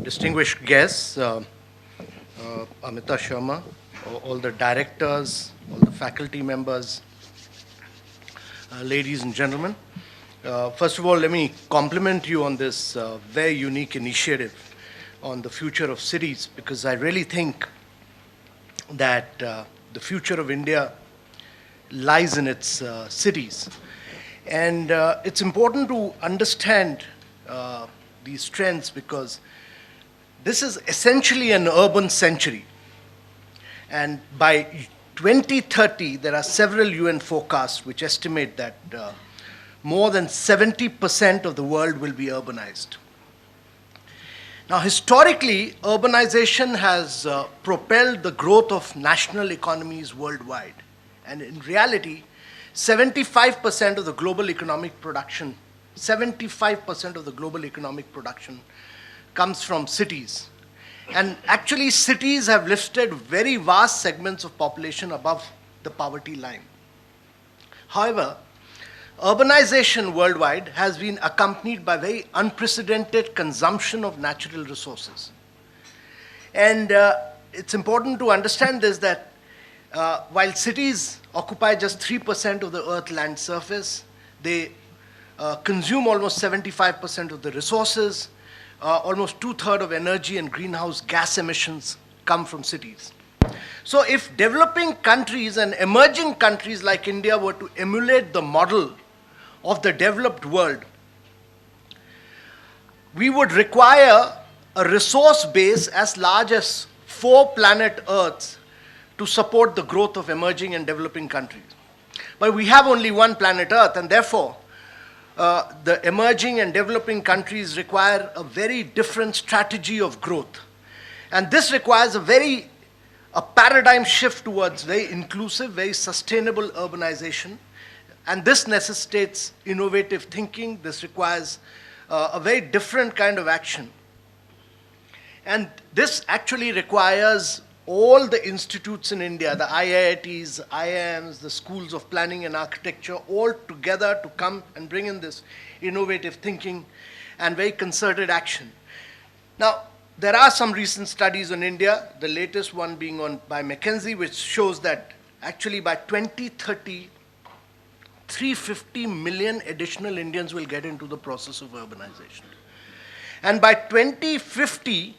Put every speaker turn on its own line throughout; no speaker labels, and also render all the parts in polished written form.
distinguished guests, Amitabh Sharma, all the directors, all the faculty members, ladies and gentlemen. First of all, let me compliment you on this very unique initiative on the future of cities, because I really think that the future of India lies in its cities. And it's important to understand these trends, because this is essentially an urban century. And by 2030, there are several UN forecasts which estimate that more than 70% of the world will be urbanized. Now, historically, urbanization has propelled the growth of national economies worldwide. And in reality, 75% of the global economic production, 75% of the global economic production comes from cities. And actually, cities have lifted very vast segments of population above the poverty line. However, urbanization worldwide has been accompanied by very unprecedented consumption of natural resources. And it's important to understand this, that while cities occupy just 3% of the Earth's land surface, they consume almost 75% of the resources. Almost 2/3 of energy and greenhouse gas emissions come from cities. So if developing countries and emerging countries like India were to emulate the model of the developed world, we would require a resource base as large as 4 planet Earths to support the growth of emerging and developing countries. But we have only 1 planet Earth, and therefore the emerging and developing countries require a very different strategy of growth. And this requires a paradigm shift towards very inclusive, very sustainable urbanization. And this necessitates innovative thinking. This requires a very different kind of action. And this actually requires all the institutes in India, the IITs, IIMs, the schools of planning and architecture, all together to come and bring in this innovative thinking and very concerted action. Now, there are some recent studies on India, the latest one being by McKinsey, which shows that actually by 2030, 350 million additional Indians will get into the process of urbanization. And by 2050,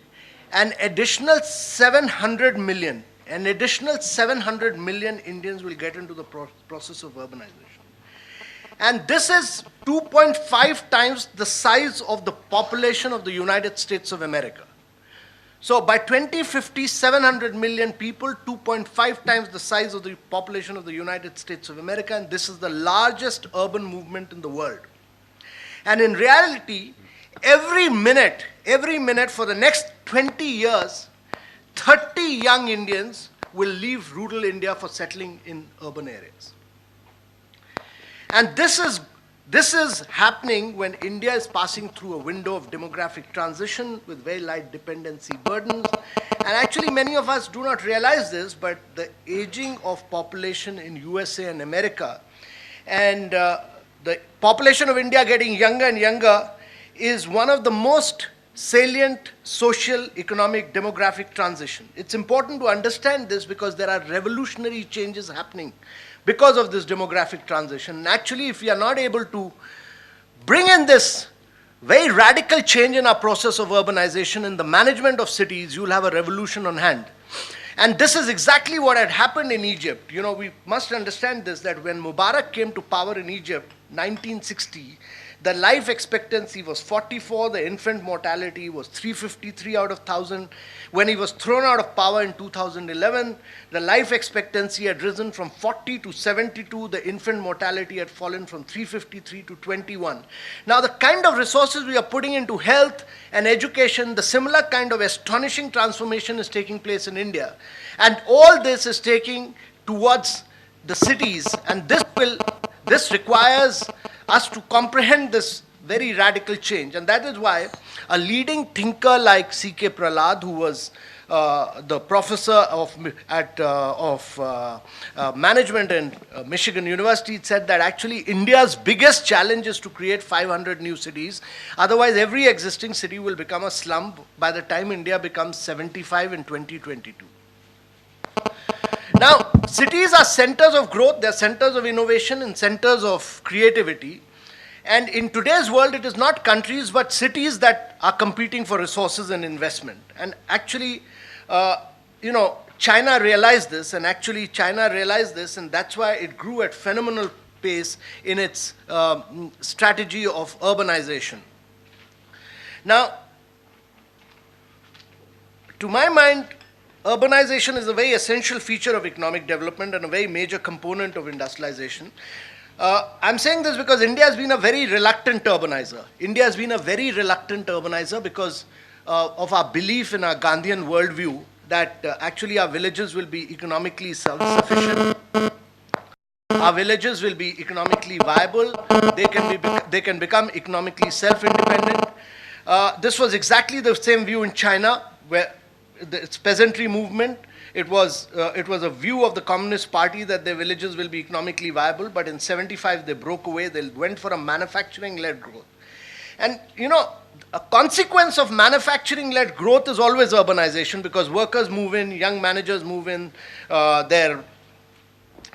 an additional 700 million Indians will get into the process of urbanization. And this is 2.5 times the size of the population of the United States of America. So by 2050, 700 million people, 2.5 times the size of the population of the United States of America, and this is the largest urban movement in the world. And in reality, every minute for the next 20 years, 30 young Indians will leave rural India for settling in urban areas. And this is happening when India is passing through a window of demographic transition with very light dependency burdens. And actually, many of us do not realize this, but the aging of population in USA and America, and the population of India getting younger and younger, is one of the most salient social, economic, demographic transition. It's important to understand this because there are revolutionary changes happening because of this demographic transition. And actually, if we are not able to bring in this very radical change in our process of urbanization in the management of cities, you'll have a revolution on hand. And this is exactly what had happened in Egypt. You know, we must understand this, that when Mubarak came to power in Egypt, 1960, the life expectancy was 44, the infant mortality was 353 out of 1,000. When he was thrown out of power in 2011, the life expectancy had risen from 40 to 72, the infant mortality had fallen from 353 to 21. Now, the kind of resources we are putting into health and education, the similar kind of astonishing transformation is taking place in India. And all this is taking towards the cities, and this requires us to comprehend this very radical change. And that is why a leading thinker like C.K. Prahalad, who was the professor of management in Michigan University, said that actually India's biggest challenge is to create 500 new cities. Otherwise, every existing city will become a slum by the time India becomes 75 in 2022. Now, cities are centers of growth, they're centers of innovation and centers of creativity. And in today's world, it is not countries but cities that are competing for resources and investment. And actually, China realized this, and that's why it grew at phenomenal pace in its strategy of urbanization. Now, to my mind, urbanization is a very essential feature of economic development and a very major component of industrialization. I'm saying this because India has been a very reluctant urbanizer. India has been a very reluctant urbanizer because of our belief in our Gandhian worldview that actually our villages will be economically self-sufficient. Our villages will be economically viable. They can become economically self-independent. This was exactly the same view in China, where its peasantry movement, it was a view of the Communist Party that their villages will be economically viable, but in 75 they broke away, they went for a manufacturing-led growth. And a consequence of manufacturing-led growth is always urbanization, because workers move in, young managers move in, their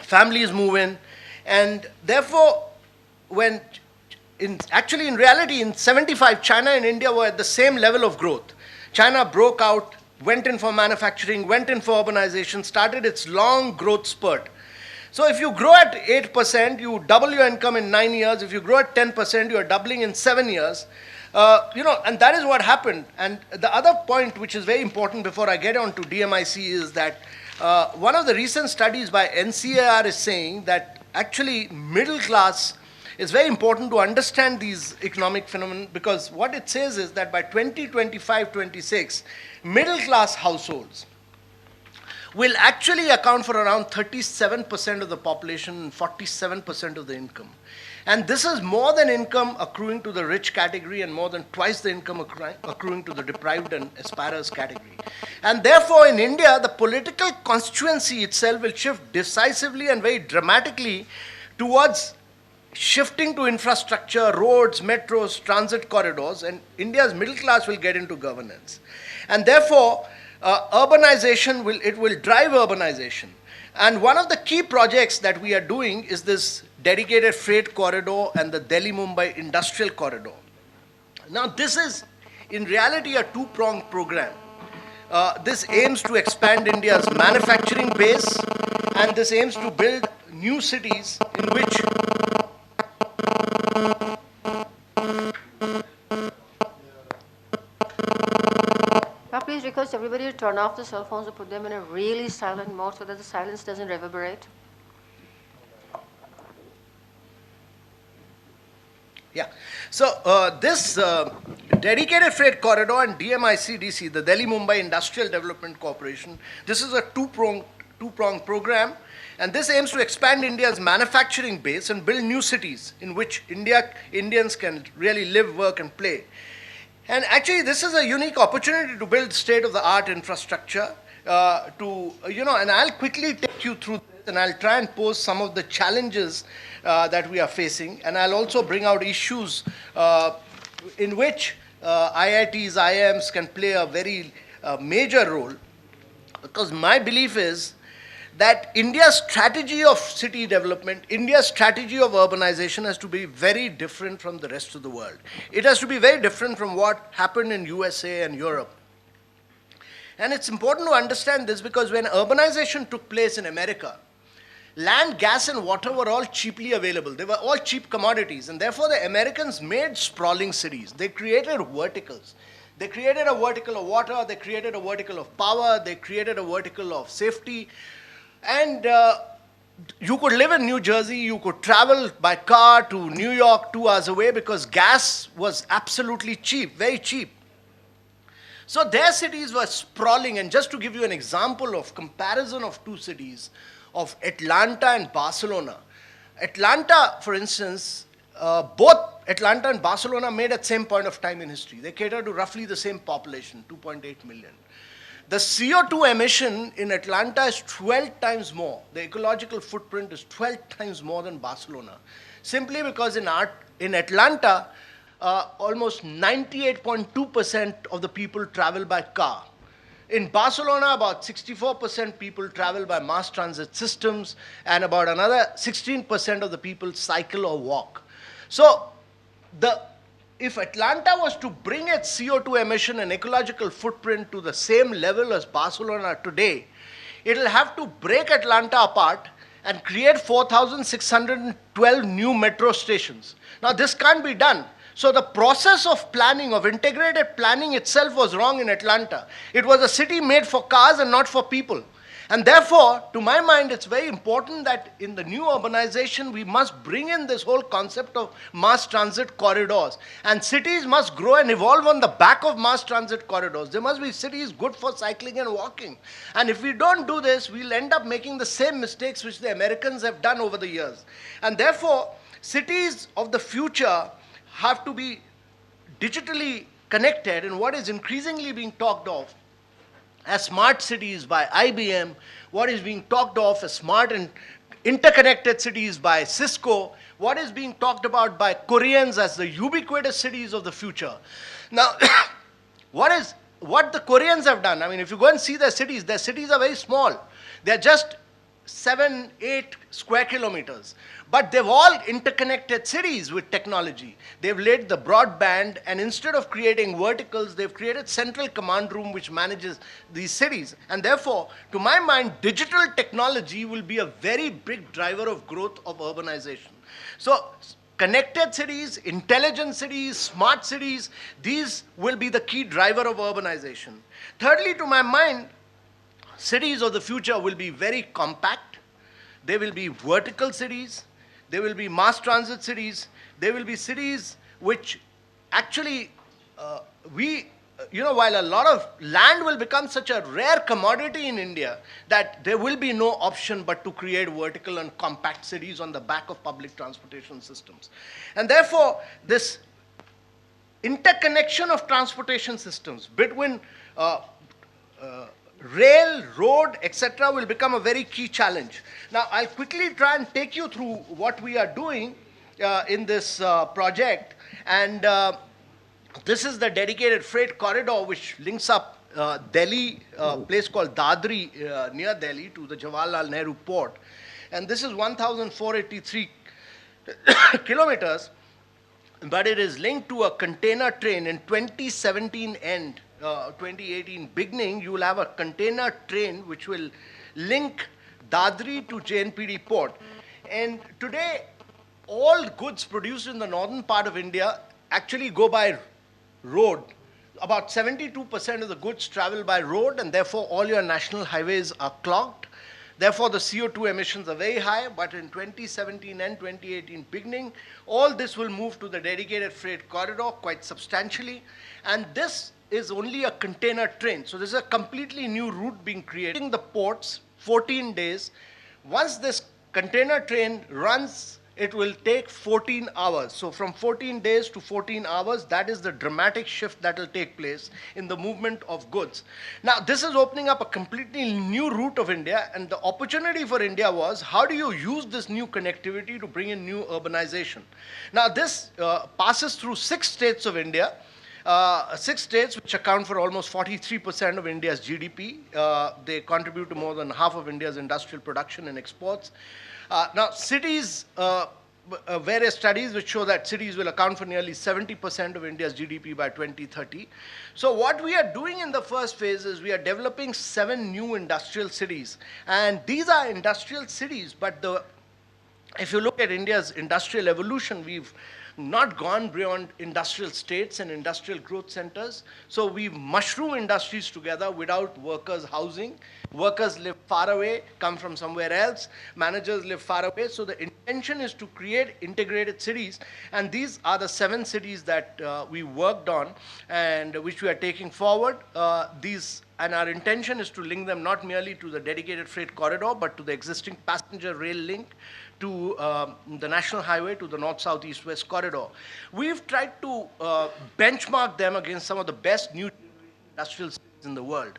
families move in, and therefore in reality in 75 China and India were at the same level of growth. China broke out, went in for manufacturing, went in for urbanization, started its long growth spurt. So if you grow at 8%, you double your income in 9 years. If you grow at 10%, you are doubling in 7 years. And that is what happened. And the other point which is very important before I get on to DMIC is that one of the recent studies by NCAR is saying that actually middle class, it's very important to understand these economic phenomena, because what it says is that by 2025-26, middle class households will actually account for around 37% of the population and 47% of the income. And this is more than income accruing to the rich category and more than twice the income accruing to the deprived and aspirers category. And therefore, in India, the political constituency itself will shift decisively and very dramatically towards shifting to infrastructure, roads, metros, transit corridors, and India's middle class will get into governance. And therefore, urbanization will drive urbanization. And one of the key projects that we are doing is this dedicated freight corridor and the Delhi-Mumbai industrial corridor. Now, this is in reality a two-pronged program. This aims to expand India's manufacturing base, and this aims to build new cities in which
please request everybody to turn off the cell phones and put them in a really silent mode so that the silence doesn't reverberate.
Yeah. So this dedicated freight corridor and DMICDC, the Delhi-Mumbai Industrial Development Corporation, this is a two-pronged program, and this aims to expand India's manufacturing base and build new cities in which Indians can really live, work, and play. And actually, this is a unique opportunity to build state-of-the-art infrastructure. And I'll quickly take you through this, and I'll try and pose some of the challenges that we are facing, and I'll also bring out issues in which IITs, IIMs can play a very major role, because my belief is that India's strategy of city development, India's strategy of urbanization has to be very different from the rest of the world. It has to be very different from what happened in USA and Europe. And it's important to understand this because when urbanization took place in America, land, gas, and water were all cheaply available. They were all cheap commodities, and therefore the Americans made sprawling cities. They created verticals. They created a vertical of water, they created a vertical of power, they created a vertical of safety. And you could live in New Jersey, you could travel by car to New York 2 hours away because gas was absolutely cheap, very cheap. So their cities were sprawling, and just to give you an example of comparison of two cities, of Atlanta and Barcelona. Atlanta, for instance, both Atlanta and Barcelona made at the same point of time in history. They cater to roughly the same population, 2.8 million. The CO2 emission in Atlanta is 12 times more. The ecological footprint is 12 times more than Barcelona. Simply because in Atlanta, almost 98.2% of the people travel by car. In Barcelona, about 64% people travel by mass transit systems, and about another 16% of the people cycle or walk. So, if Atlanta was to bring its CO2 emission and ecological footprint to the same level as Barcelona today, it'll have to break Atlanta apart and create 4,612 new metro stations. Now, this can't be done. So the process of planning, of integrated planning itself was wrong in Atlanta. It was a city made for cars and not for people. And therefore, to my mind, it's very important that in the new urbanization, we must bring in this whole concept of mass transit corridors. And cities must grow and evolve on the back of mass transit corridors. There must be cities good for cycling and walking. And if we don't do this, we'll end up making the same mistakes which the Americans have done over the years. And therefore, cities of the future have to be digitally connected, and what is increasingly being talked of as smart cities by IBM, what is being talked of as smart and interconnected cities by Cisco, what is being talked about by Koreans as the ubiquitous cities of the future. Now, what the Koreans have done, I mean, if you go and see their cities are very small. They're just 7, 8 square kilometers. But they've all interconnected cities with technology. They've laid the broadband, and instead of creating verticals, they've created central command room which manages these cities. And therefore, to my mind, digital technology will be a very big driver of growth of urbanization. So, connected cities, intelligent cities, smart cities, these will be the key driver of urbanization. Thirdly, to my mind, cities of the future will be very compact. They will be vertical cities. They will be mass transit cities. They will be cities which actually, while a lot of land will become such a rare commodity in India that there will be no option but to create vertical and compact cities on the back of public transportation systems. And therefore, this interconnection of transportation systems between rail, road, etc. will become a very key challenge. Now, I'll quickly try and take you through what we are doing in this project. And this is the dedicated freight corridor which links up Delhi, a place called Dadri near Delhi, to the Jawaharlal Nehru port. And this is 1,483 kilometers, but it is linked to a container train in 2017 end. 2018 beginning, you will have a container train which will link Dadri to JNPT port. And today, all goods produced in the northern part of India actually go by road. About 72% of the goods travel by road, and therefore all your national highways are clogged. Therefore, the CO2 emissions are very high, but in 2017 and 2018 beginning, all this will move to the dedicated freight corridor quite substantially. And this is only a container train. So this is a completely new route being created. In the ports, 14 days. Once this container train runs, it will take 14 hours. So from 14 days to 14 hours, that is the dramatic shift that will take place in the movement of goods. Now, this is opening up a completely new route of India, and the opportunity for India was, how do you use this new connectivity to bring in new urbanization? Now, this passes through 6 states of India. 6 states which account for almost 43% of India's GDP. They contribute to more than half of India's industrial production and exports. Now, cities, various studies which show that cities will account for nearly 70% of India's GDP by 2030. So what we are doing in the first phase is we are developing 7 new industrial cities. And these are industrial cities, but if you look at India's industrial evolution, we've not gone beyond industrial states and industrial growth centers. So we've mushroomed industries together without workers' housing. Workers live far away, come from somewhere else. Managers live far away. So the intention is to create integrated cities. And these are the 7 cities that we worked on and which we are taking forward. And our intention is to link them not merely to the dedicated freight corridor, but to the existing passenger rail link, to the national highway, to the north, south, east, west corridor. We've tried to benchmark them against some of the best new industrial cities in the world.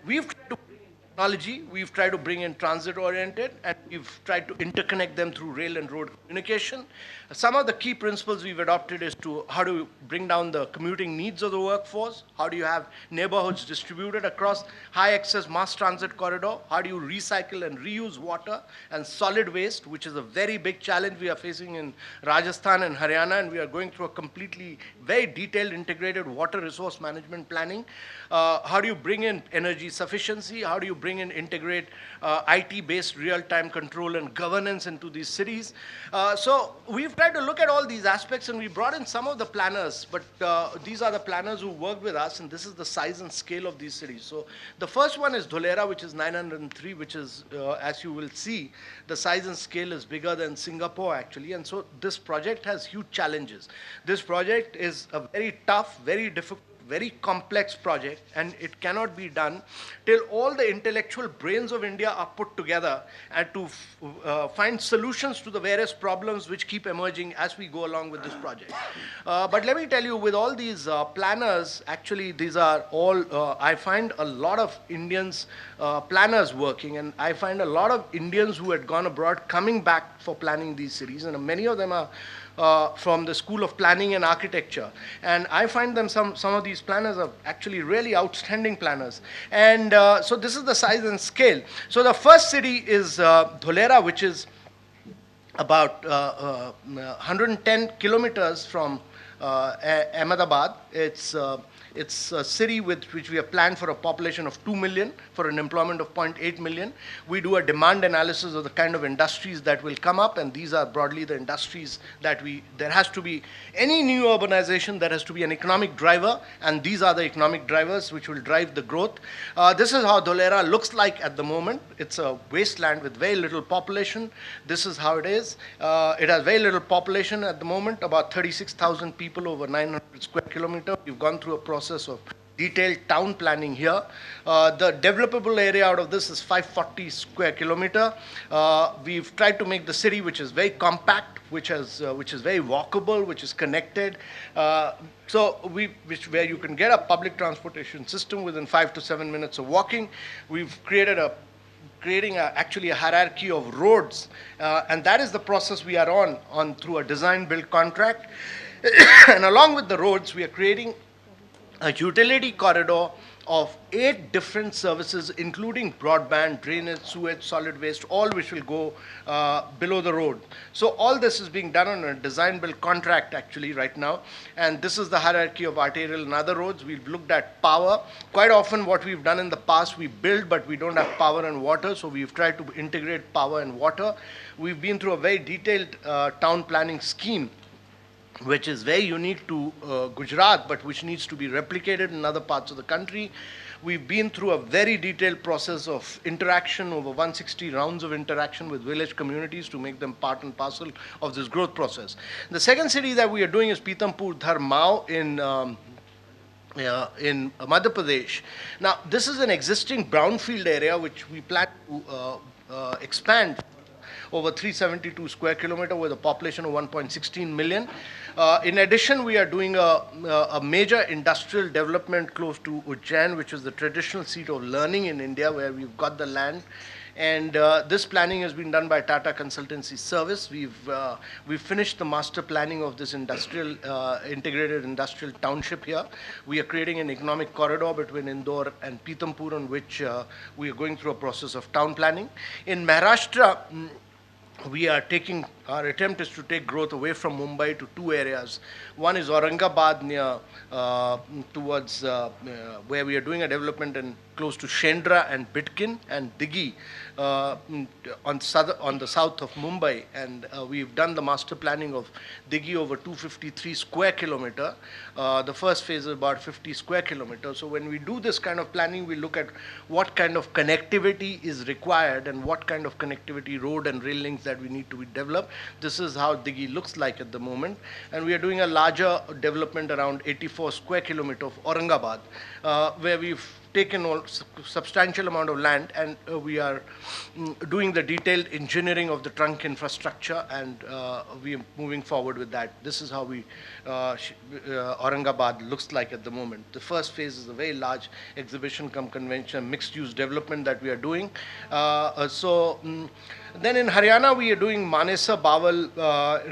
We've tried to bring in technology, we've tried to bring in transit-oriented, and we've tried to interconnect them through rail and road communication. Some of the key principles we've adopted is to how do you bring down the commuting needs of the workforce? How do you have neighborhoods distributed across high-access mass transit corridor? How do you recycle and reuse water and solid waste, which is a very big challenge we are facing in Rajasthan and Haryana, and we are going through a completely very detailed integrated water resource management planning. How do you bring in energy sufficiency? How do you bring in integrate IT-based real-time control and governance into these cities? So we've tried to look at all these aspects, and we brought in some of the planners, but these are the planners who worked with us, and this is the size and scale of these cities. So the first one is Dholera, which is 903, which is, as you will see, the size and scale is bigger than Singapore, actually, and so this project has huge challenges. This project is a very tough, very difficult, very complex project, and it cannot be done till all the intellectual brains of India are put together and to find solutions to the various problems which keep emerging as we go along with this project. But let me tell you, with all these planners, actually these are all, I find a lot of Indians planners working, and I find a lot of Indians who had gone abroad coming back for planning these cities, and many of them are from the School of Planning and Architecture. And I find them, some of these planners are actually really outstanding planners. And so this is the size and scale. So the first city is Dholera, which is about 110 kilometers from Ahmedabad. It's a city with which we have planned for a population of 2 million, for an employment of 0.8 million. We do a demand analysis of the kind of industries that will come up, and these are broadly the industries that there has to be, any new urbanization, there has to be an economic driver, and these are the economic drivers which will drive the growth. This is how Dholera looks like at the moment. It's a wasteland with very little population. This is how it is. It has very little population at the moment, about 36,000 people over 900 square kilometers. We've gone through a process of detailed town planning here. The developable area out of this is 540 square kilometer. We've tried to make the city, which is very compact, which is very walkable, which is connected. Where you can get a public transportation system within 5 to 7 minutes of walking. We've creating actually a hierarchy of roads, and that is the process we are on through a design build contract. And along with the roads, we are creating a utility corridor of 8 different services, including broadband, drainage, sewage, solid waste, all which will go below the road. So all this is being done on a design build contract actually right now. And this is the hierarchy of arterial and other roads. We've looked at power. Quite often what we've done in the past, we build, but we don't have power and water. So we've tried to integrate power and water. We've been through a very detailed town planning scheme, which is very unique to Gujarat, but which needs to be replicated in other parts of the country. We've been through a very detailed process of interaction, over 160 rounds of interaction with village communities to make them part and parcel of this growth process. The second city that we are doing is Pithampur Dhar Mao in Madhya Pradesh. Now, this is an existing brownfield area which we plan to expand over 372 square kilometer with a population of 1.16 million. In addition, we are doing a major industrial development close to Ujjain, which is the traditional seat of learning in India, where we've got the land. And this planning has been done by Tata Consultancy Service. We've finished the master planning of this industrial, integrated industrial township here. We are creating an economic corridor between Indore and Pithampur, on which we are going through a process of town planning. In Maharashtra, our attempt is to take growth away from Mumbai to 2 areas. One is Aurangabad near towards where we are doing a development close to Shendra and Bitkin, and Dighi on the south of Mumbai. And we've done the master planning of Dighi over 253 square kilometer. The first phase is about 50 square kilometers. So when we do this kind of planning, we look at what kind of connectivity is required and what kind of connectivity, road and rail links that we need to be developed. This is how Dighi looks like at the moment. And we are doing a larger development around 84 square kilometer of Aurangabad, where we've taken substantial amount of land, and we are doing the detailed engineering of the trunk infrastructure, and we are moving forward with that. This is how Aurangabad looks like at the moment. The first phase is a very large exhibition cum convention, mixed-use development that we are doing. Then in Haryana, we are doing Manesa Bawal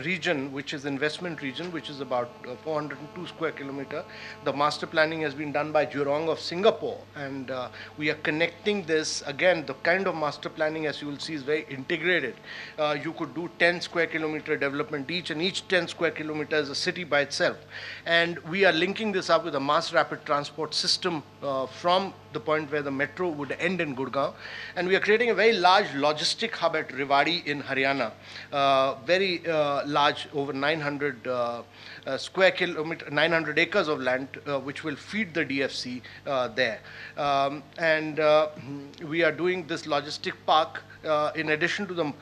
region, which is investment region, which is about 402 square kilometer. The master planning has been done by Jurong of Singapore, and we are connecting this. Again, the kind of master planning, as you will see, is very integrated. You could do 10 square kilometer development each, and each 10 square kilometer is a city by itself. And we are linking this up with a mass rapid transport system from the point where the metro would end in Gurgaon. And we are creating a very large logistic hub at Rewari in Haryana, very large, over 900 square kilometer, 900 acres of land, which will feed the DFC there. We are doing this logistic park in addition to the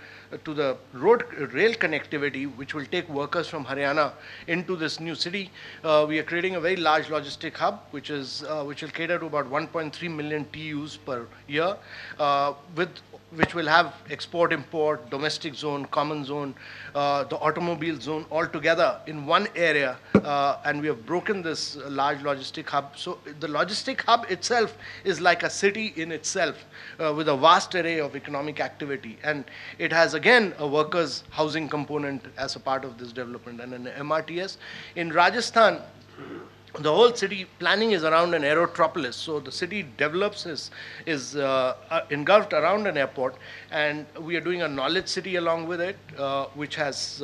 rail connectivity, which will take workers from Haryana into this new city. We are creating a very large logistic hub, which will cater to about 1.3 million TEUs per year, which will have export, import, domestic zone, common zone, the automobile zone all together in one area. And we have broken this large logistic hub. So the logistic hub itself is like a city in itself, with a vast array of economic activity. And it has, again, a workers' housing component as a part of this development, and an MRTS. In Rajasthan, the whole city planning is around an aerotropolis. So the city develops is engulfed around an airport, and we are doing a knowledge city along with it, which has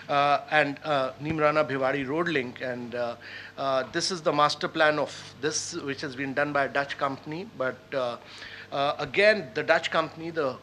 Neemrana Bhiwadi road link. And this is the master plan of this, which has been done by a Dutch company. But again, the Dutch company, the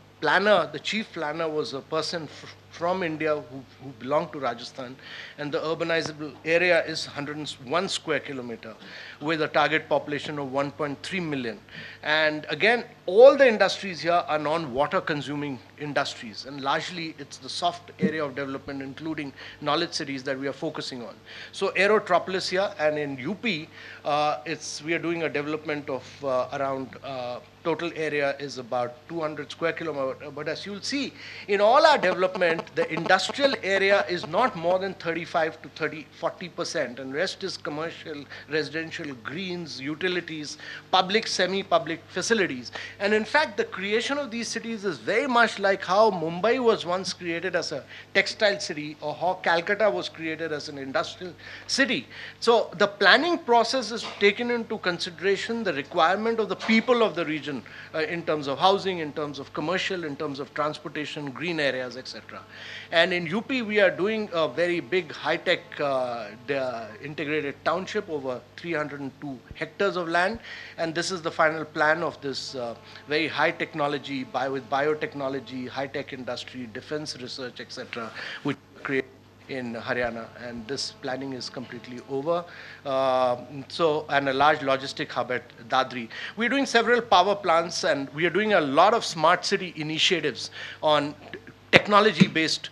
chief planner was a person from India who belonged to Rajasthan, and the urbanizable area is 101 square kilometer with a target population of 1.3 million. And again, all the industries here are non-water consuming industries, and largely it's the soft area of development, including knowledge cities, that we are focusing on. So aerotropolis here, and in UP, we are doing a development of around total area is about 200 square kilometer. But as you'll see, in all our development, the industrial area is not more than 35 to 40%, and rest is commercial, residential, greens, utilities, public, semi-public facilities. And in fact, the creation of these cities is very much like how Mumbai was once created as a textile city, or how Calcutta was created as an industrial city. So the planning process is taken into consideration the requirement of the people of the region, in terms of housing, in terms of commercial, in terms of transportation, green areas, etc. And in UP, we are doing a very big high-tech integrated township, over 302 hectares of land. And this is the final plan of this very high technology, with biotechnology, high-tech industry, defense research, etc., which create in Haryana, and this planning is completely over. And a large logistic hub at Dadri. We're doing several power plants, and we are doing a lot of smart city initiatives on technology-based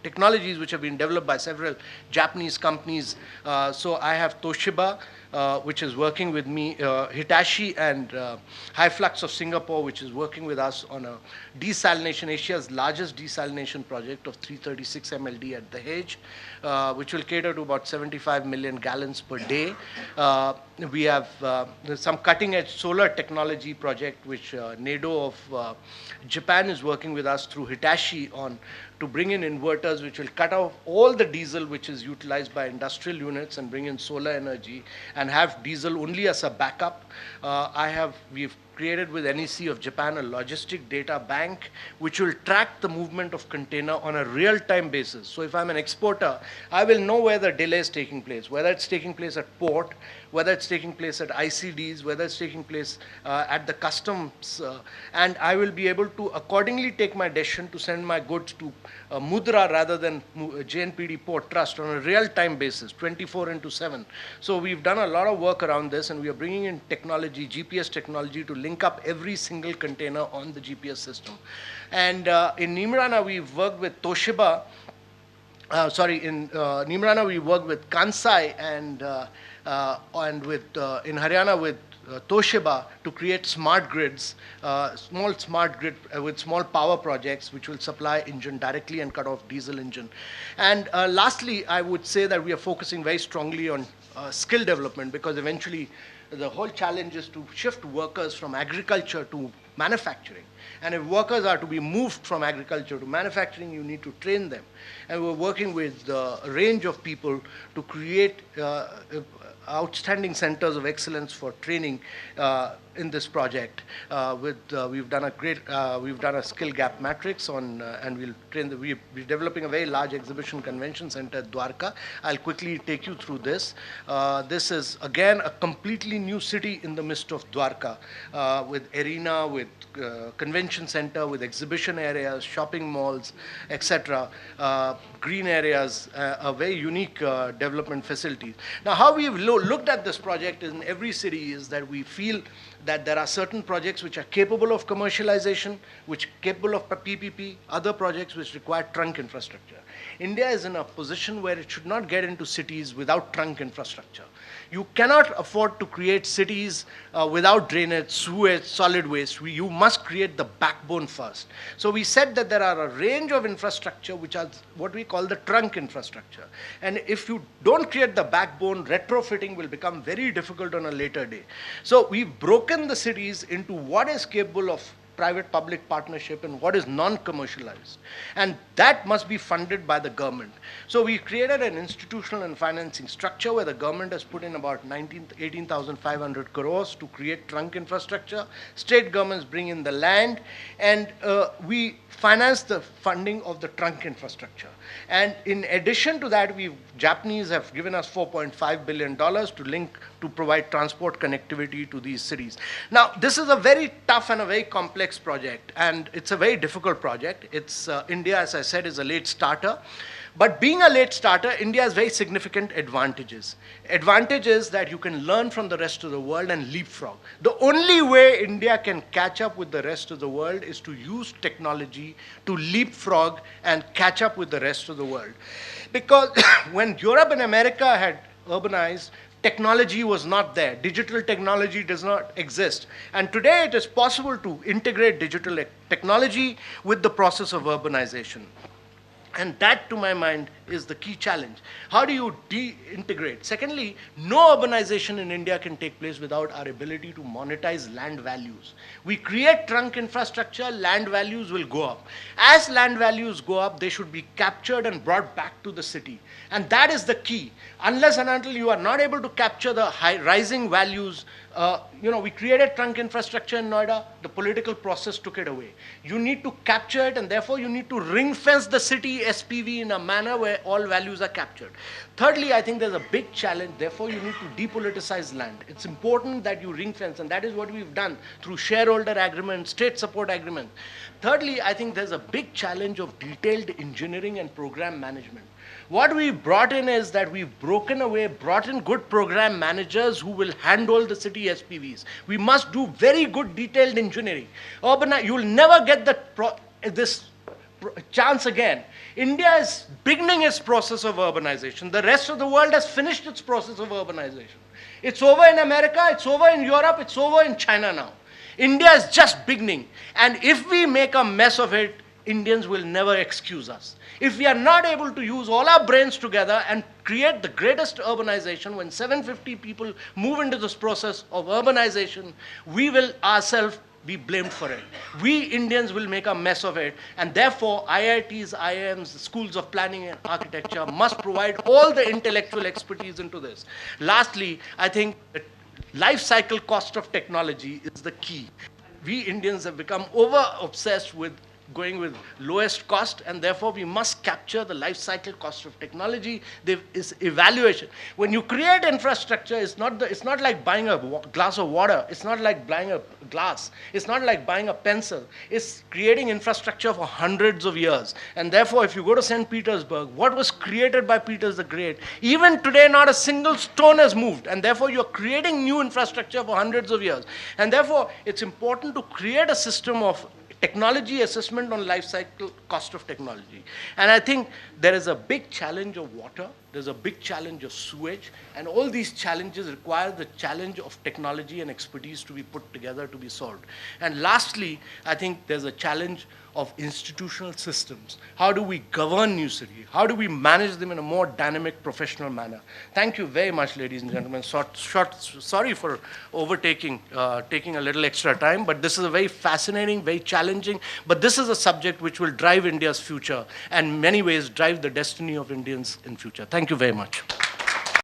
technologies which have been developed by several Japanese companies. So I have Toshiba, which is working with me, Hitachi and High Flux of Singapore, which is working with us on a desalination, Asia's largest desalination project of 336 MLD at The Hague, which will cater to about 75 million gallons per day. We have some cutting-edge solar technology project, which NEDO of Japan is working with us through Hitachi on, to bring in inverters which will cut off all the diesel which is utilized by industrial units and bring in solar energy and have diesel only as a backup. We've created with NEC of Japan a logistic data bank which will track the movement of container on a real-time basis. So if I'm an exporter, I will know where the delay is taking place, whether it's taking place at port, whether it's taking place at ICDs, whether it's taking place at the customs, and I will be able to accordingly take my decision to send my goods to Mudra rather than JNPD Port Trust on a real-time basis, 24/7. So we've done a lot of work around this, and we are bringing in technology, GPS technology, to link up every single container on the GPS system. And in Neemrana, we've worked with Toshiba. In Neemrana, we worked with Kansai and and in Haryana with Toshiba to create smart grids, small smart grid with small power projects which will supply engine directly and cut off diesel engine. And lastly, I would say that we are focusing very strongly on skill development, because eventually the whole challenge is to shift workers from agriculture to manufacturing. And if workers are to be moved from agriculture to manufacturing, you need to train them. And we're working with a range of people to create outstanding centers of excellence for training in this project. We've done a skill gap matrix on, and we'll train we're developing a very large exhibition convention center at Dwarka. I'll quickly take you through this. This is again a completely new city in the midst of Dwarka, with arena, with convention center, with exhibition areas, shopping malls, etc. Green areas, a very unique development facility. Now, how we've looked at this project in every city is that we feel that there are certain projects which are capable of commercialization, which are capable of PPP, other projects which require trunk infrastructure. India is in a position where it should not get into cities without trunk infrastructure. You cannot afford to create cities without drainage, sewage, solid waste. You must create the backbone first. So we said that there are a range of infrastructure which are what we call the trunk infrastructure. And if you don't create the backbone, retrofitting will become very difficult on a later day. So we've broken the cities into what is capable of private-public partnership and what is non-commercialized. And that must be funded by the government. So we created an institutional and financing structure where the government has put in about 18,500 crores to create trunk infrastructure. State governments bring in the land, and we finance the funding of the trunk infrastructure. And in addition to that, Japanese have given us $4.5 billion to provide transport connectivity to these cities. Now, this is a very tough and a very complex project, and it's a very difficult project. It's India, as I said, is a late starter. But being a late starter, India has very significant advantages. Advantages that you can learn from the rest of the world and leapfrog. The only way India can catch up with the rest of the world is to use technology to leapfrog and catch up with the rest of the world. Because when Europe and America had urbanized, technology was not there. Digital technology does not exist. And today it is possible to integrate digital technology with the process of urbanization. And that, to my mind, is the key challenge. How do you de-integrate? Secondly, no urbanization in India can take place without our ability to monetize land values. We create trunk infrastructure, land values will go up. As land values go up, they should be captured and brought back to the city. And that is the key. Unless and until you are not able to capture the rising values, we created trunk infrastructure in Noida, the political process took it away. You need to capture it, and therefore you need to ring fence the city SPV in a manner where all values are captured. Thirdly, I think there's a big challenge, therefore you need to depoliticize land. It's important that you ring fence, and that is what we've done through shareholder agreements, state support agreements. Thirdly, I think there's a big challenge of detailed engineering and program management. What we've brought in is that we've brought in good program managers who will handle the city SPVs. We must do very good detailed engineering. You'll never get this chance again. India is beginning its process of urbanization. The rest of the world has finished its process of urbanization. It's over in America, it's over in Europe, it's over in China now. India is just beginning. And if we make a mess of it, Indians will never excuse us. If we are not able to use all our brains together and create the greatest urbanization, when 750 people move into this process of urbanization, we will ourselves be blamed for it. We Indians will make a mess of it, and therefore IITs, IIMs, schools of planning and architecture must provide all the intellectual expertise into this. Lastly, I think the life cycle cost of technology is the key. We Indians have become over-obsessed with going with lowest cost, and therefore we must capture the life cycle cost of technology. There is evaluation. When you create infrastructure, it's not like buying a glass of water. It's not like buying a glass. It's not like buying a pencil. It's creating infrastructure for hundreds of years. And therefore, if you go to St. Petersburg, what was created by Peter the Great, even today not a single stone has moved. And therefore, you're creating new infrastructure for hundreds of years. And therefore, it's important to create a system of technology assessment on life cycle cost of technology. And I think there is a big challenge of water. There's a big challenge of sewage, and all these challenges require the challenge of technology and expertise to be put together to be solved. And lastly, I think there's a challenge of institutional systems. How do we govern New City? How do we manage them in a more dynamic, professional manner? Thank you very much, ladies and gentlemen. Sorry for taking a little extra time, but this is a very fascinating, very challenging, but this is a subject which will drive India's future and in many ways drive the destiny of Indians in future. Thank you very much.